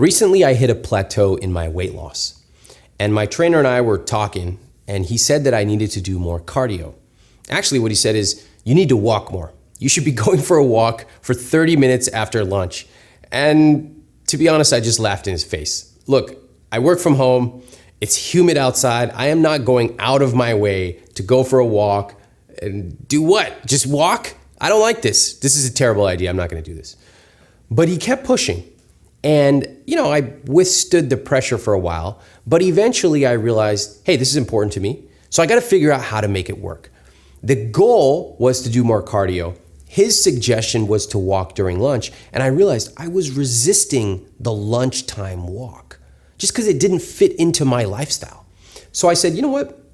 Recently, I hit a plateau in my weight loss, and my trainer and I were talking, and he said that I needed to do more cardio. Actually, what he said is, you need to walk more. You should be going for a walk for 30 minutes after lunch. And to be honest, I just laughed in his face. Look, I work from home. It's humid outside. I am not going out of my way to go for a walk and do what? Just walk? I don't like this. This is a terrible idea. I'm not going to do this. But he kept pushing. And, I withstood the pressure for a while, but eventually I realized, hey, this is important to me. So I got to figure out how to make it work. The goal was to do more cardio. His suggestion was to walk during lunch. And I realized I was resisting the lunchtime walk just because it didn't fit into my lifestyle. So I said, you know what?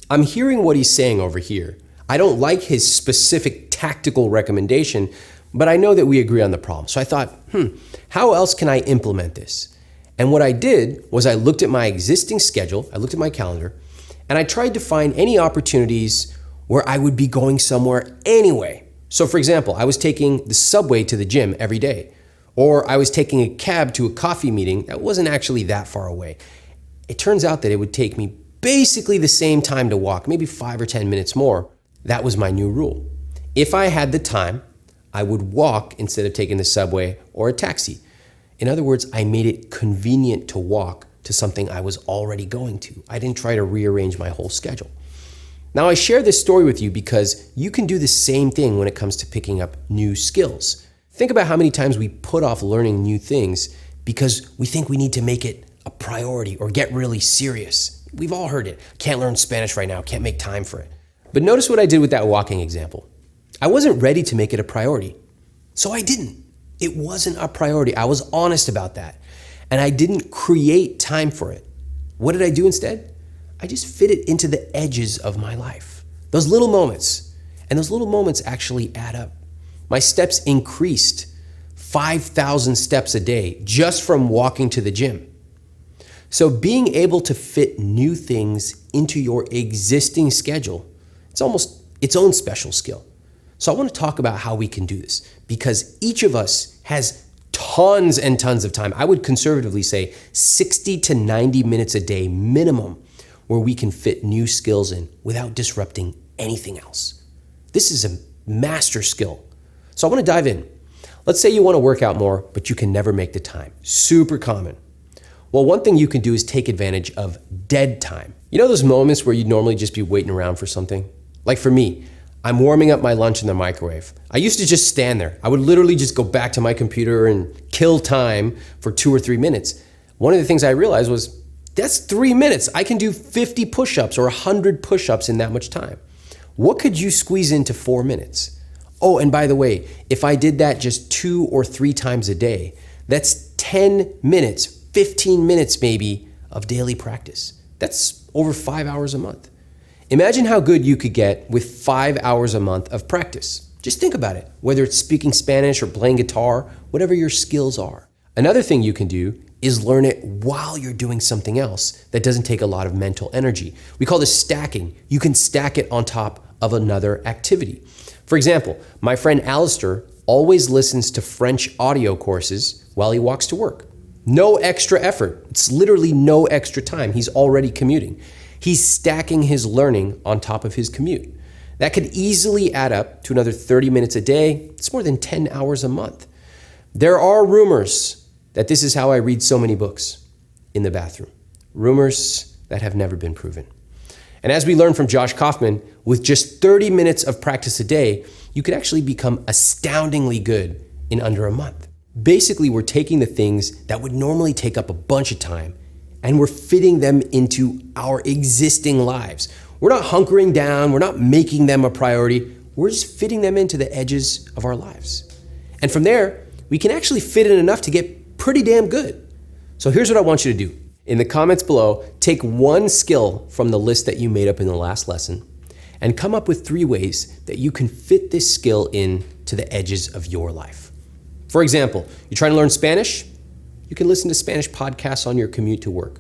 I'm hearing what he's saying over here. I don't like his specific tactical recommendation, but I know that we agree on the problem. So I thought, how else can I implement this? And what I did was I looked at my existing schedule, I looked at my calendar, and I tried to find any opportunities where I would be going somewhere anyway. So for example, I was taking the subway to the gym every day, or I was taking a cab to a coffee meeting that wasn't actually that far away. It turns out that it would take me basically the same time to walk, maybe 5 or 10 minutes more. That was my new rule. If I had the time, I would walk instead of taking the subway or a taxi. In other words, I made it convenient to walk to something I was already going to. I didn't try to rearrange my whole schedule. Now, I share this story with you because you can do the same thing when it comes to picking up new skills. Think about how many times we put off learning new things because we think we need to make it a priority or get really serious. We've all heard it. Can't learn Spanish right now, can't make time for it. But notice what I did with that walking example. I wasn't ready to make it a priority, so I didn't. It wasn't a priority. I was honest about that, and I didn't create time for it. What did I do instead? I just fit it into the edges of my life. Those little moments, and those little moments actually add up. My steps increased 5,000 steps a day just from walking to the gym. So being able to fit new things into your existing schedule, it's almost its own special skill. So I want to talk about how we can do this because each of us has tons and tons of time. I would conservatively say 60 to 90 minutes a day minimum where we can fit new skills in without disrupting anything else. This is a master skill. So I want to dive in. Let's say you want to work out more, but you can never make the time. Super common. Well, one thing you can do is take advantage of dead time. You know those moments where you'd normally just be waiting around for something? Like for me, I'm warming up my lunch in the microwave. I used to just stand there. I would literally just go back to my computer and kill time for 2 or 3 minutes. One of the things I realized was, that's 3 minutes. I can do 50 push-ups or 100 push-ups in that much time. What could you squeeze into 4 minutes? Oh, and by the way, if I did that just 2 or 3 times a day, that's 10 minutes, 15 minutes maybe of daily practice. That's over 5 hours a month. Imagine how good you could get with 5 hours a month of practice. Just think about it, whether it's speaking Spanish or playing guitar, whatever your skills are. Another thing you can do is learn it while you're doing something else that doesn't take a lot of mental energy. We call this stacking. You can stack it on top of another activity. For example, my friend Alistair always listens to French audio courses while he walks to work. No extra effort. It's literally no extra time. He's already commuting. He's stacking his learning on top of his commute. That could easily add up to another 30 minutes a day. It's more than 10 hours a month. There are rumors that this is how I read so many books in the bathroom. Rumors that have never been proven. And as we learned from Josh Kaufman, with just 30 minutes of practice a day, you could actually become astoundingly good in under a month. Basically, we're taking the things that would normally take up a bunch of time and we're fitting them into our existing lives. We're not hunkering down, we're not making them a priority, we're just fitting them into the edges of our lives. And from there, we can actually fit in enough to get pretty damn good. So here's what I want you to do. In the comments below, take one skill from the list that you made up in the last lesson and come up with 3 ways that you can fit this skill in to the edges of your life. For example, you're trying to learn Spanish? You can listen to Spanish podcasts on your commute to work.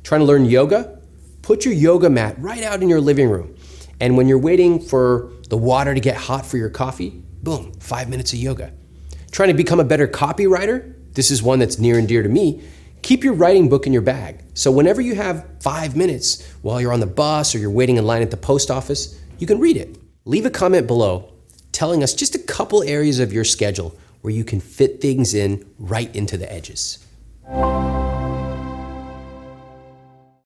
Trying to learn yoga? Put your yoga mat right out in your living room. And when you're waiting for the water to get hot for your coffee, boom, 5 minutes of yoga. Trying to become a better copywriter? this is one that's near and dear to me, keep your writing book in your bag. So whenever you have 5 minutes while you're on the bus or you're waiting in line at the post office, you can read it. Leave a comment below telling us just a couple areas of your schedule where you can fit things in right into the edges.